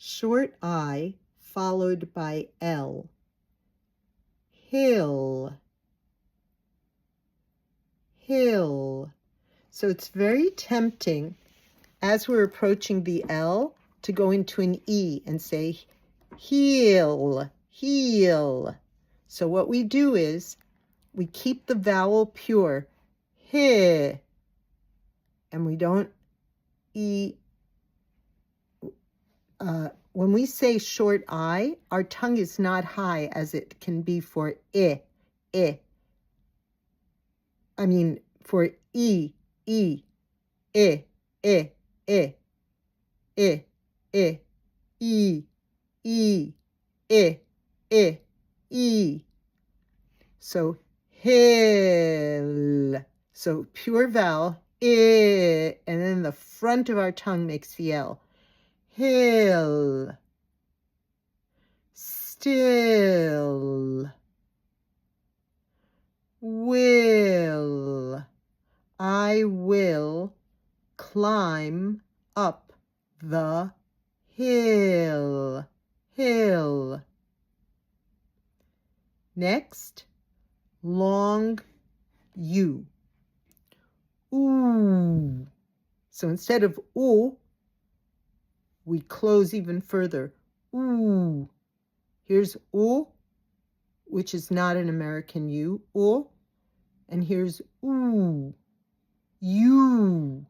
Short I followed by L. Hill. Hill. So it's very tempting as we're approaching the L to go into an E and say heel, heel. So what we do is we keep the vowel pure, he, and we don't E. When we say short I, our tongue is not high as it can be for I, I. I mean, for E, I, I, I, I, I, I, E, E, I, I, E. So hill. So pure vowel, I, and then the front of our tongue makes the L. Hill. Still. Will. I will climb up the hill. Hill. Next, long U. Ooh. So instead of ooh, we close even further. Ooh. Here's ooh, which is not an American U. Ooh. And here's ooh. You.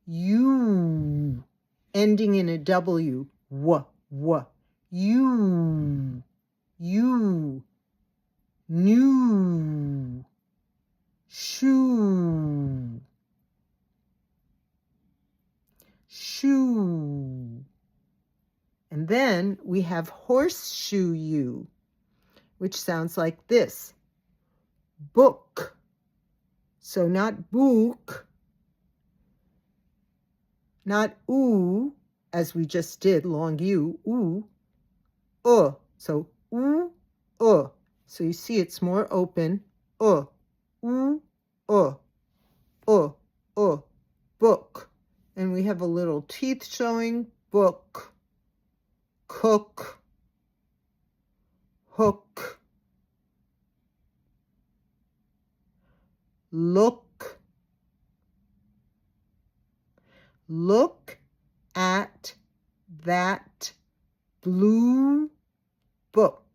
You. Ending in a W. W. W. You. You. New. Shoe. Shoe. And then we have horseshoe U, which sounds like this. Book. So not book, not ooh, as we just did, long U, ooh, so ooh, so you see it's more open, ooh, book. And we have a little teeth showing, book, cook, hook, look, look at that blue book.